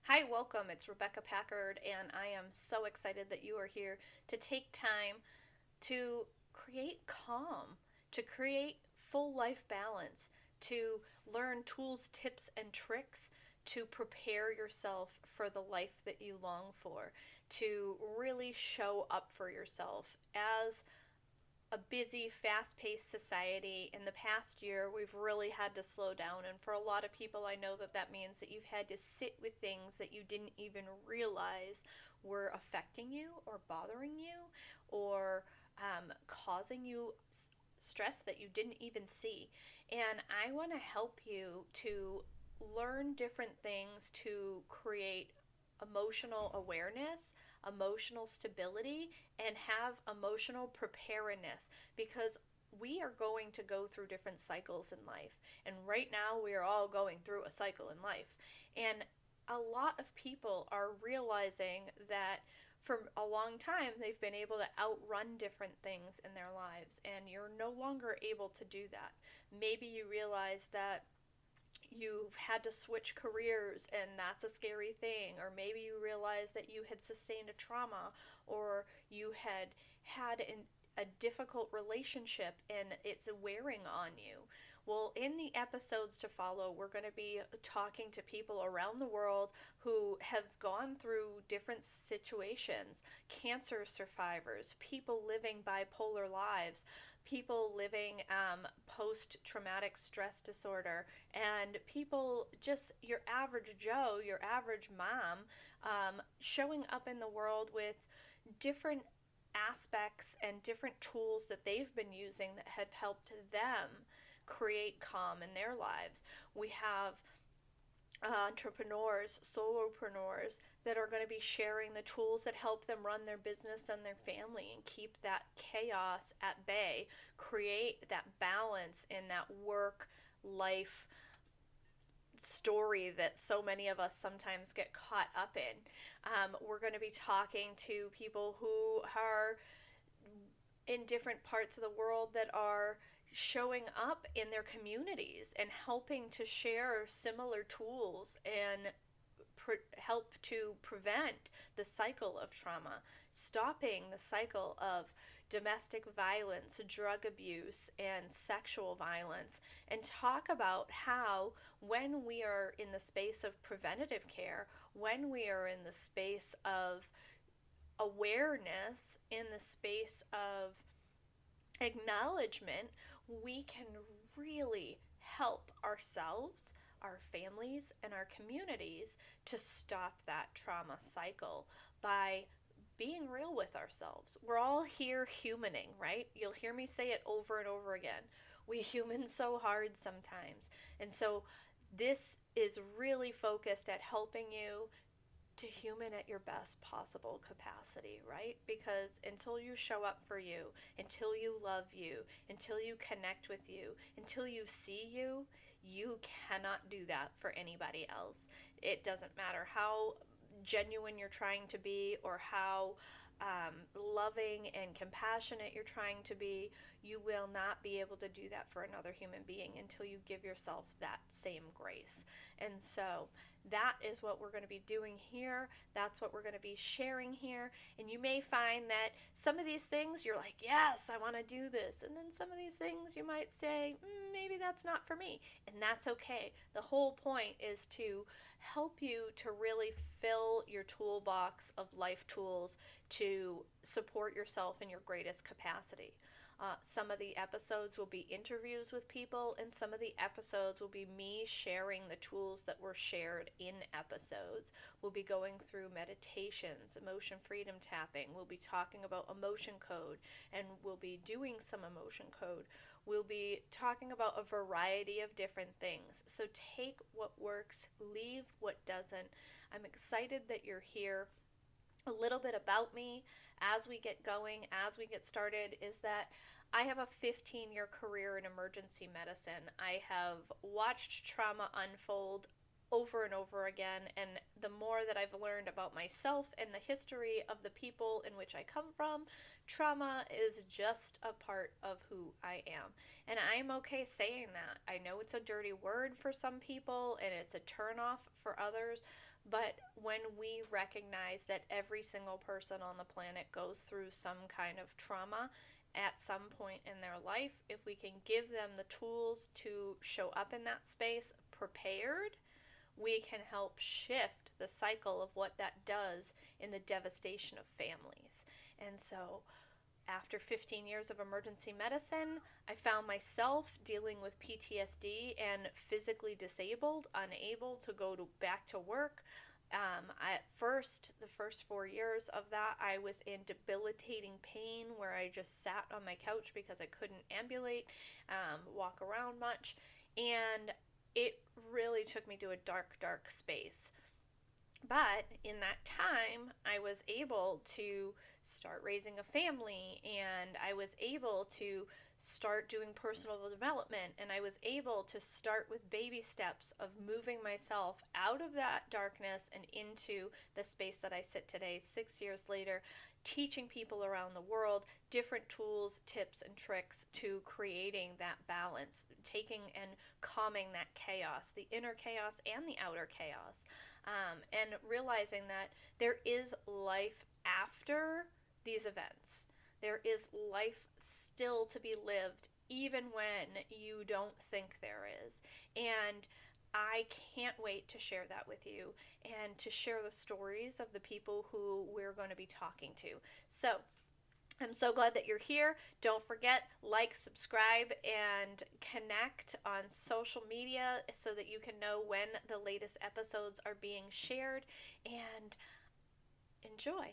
Hi, welcome. It's Rebecca Packard, and I am so excited that you are here to take time to create calm, to create full life balance, to learn tools, tips, and tricks to prepare yourself for the life that you long for, to really show up for yourself as a busy, fast paced society. In the past year, we've really had to slow down. And for a lot of people, I know that that means that you've had to sit with things that you didn't even realize were affecting you or bothering you or causing you stress that you didn't even see. And I want to help you to learn different things to create emotional awareness, emotional stability, and have emotional preparedness because we are going to go through different cycles in life. And right now, we are all going through a cycle in life. And a lot of people are realizing that for a long time they've been able to outrun different things in their lives, and you're no longer able to do that. Maybe you realize that you've had to switch careers and that's a scary thing, or maybe you realize that you had sustained a trauma, or you had a difficult relationship and it's wearing on you. Well, in the episodes to follow, we're going to be talking to people around the world who have gone through different situations, cancer survivors, people living bipolar lives, people living post traumatic stress disorder, and people just your average Joe, your average mom, showing up in the world with different aspects and different tools that they've been using that have helped them create calm in their lives. We have entrepreneurs, solopreneurs that are going to be sharing the tools that help them run their business and their family and keep that chaos at bay, create that balance in that work life story that so many of us sometimes get caught up in. We're going to be talking to people who are in different parts of the world that are showing up in their communities and helping to share similar tools and help to prevent the cycle of trauma, stopping the cycle of domestic violence, drug abuse, and sexual violence, and talk about how, when we are in the space of preventative care, when we are in the space of awareness, in the space of acknowledgement, we can really help ourselves, our families, and our communities to stop that trauma cycle by being real with ourselves. We're all here humaning, right? You'll hear me say it over and over again. We human so hard sometimes. And so this is really focused at helping you to human at your best possible capacity, right? Because until you show up for you, until you love you, until you connect with you, until you see you, you cannot do that for anybody else. It doesn't matter how genuine you're trying to be or how loving and compassionate you're trying to be, you will not be able to do that for another human being until you give yourself that same grace. And so that is what we're going to be doing here. That's what we're going to be sharing here. And you may find that some of these things you're like, yes, I want to do this. And then some of these things you might say, maybe that's not for me. And that's okay. The whole point is to help you to really fill your toolbox of life tools to support yourself in your greatest capacity. Some of the episodes will be interviews with people, and some of the episodes will be me sharing the tools that were shared in episodes. We'll be going through meditations, emotion freedom tapping. We'll be talking about emotion code, and we'll be doing some emotion code. We'll be talking about a variety of different things. So take what works, leave what doesn't. I'm excited that you're here. A little bit about me as we get going, as we get started, is that I have a 15-year career in emergency medicine. I have watched trauma unfold over and over again, and the more that I've learned about myself and the history of the people in which I come from, trauma is just a part of who I am. And I'm okay saying that. I know it's a dirty word for some people and it's a turnoff for others, But when we recognize that every single person on the planet goes through some kind of trauma at some point in their life, if we can give them the tools to show up in that space prepared, we can help shift the cycle of what that does in the devastation of families. And so, after 15 years of emergency medicine, I found myself dealing with PTSD and physically disabled, unable to go back to work. At first, the first 4 years of that, I was in debilitating pain where I just sat on my couch because I couldn't ambulate, walk around much. And it really took me to a dark, dark space. But in that time, I was able to start raising a family, and I was able to start doing personal development, and I was able to start with baby steps of moving myself out of that darkness and into the space that I sit today, 6 years later, teaching people around the world different tools, tips, and tricks to creating that balance, taking and calming that chaos, the inner chaos and the outer chaos, and realizing that there is life after these events. There is life still to be lived, even when you don't think there is. And I can't wait to share that with you and to share the stories of the people who we're going to be talking to. So, I'm so glad that you're here. Don't forget, like, subscribe, and connect on social media so that you can know when the latest episodes are being shared. And enjoy.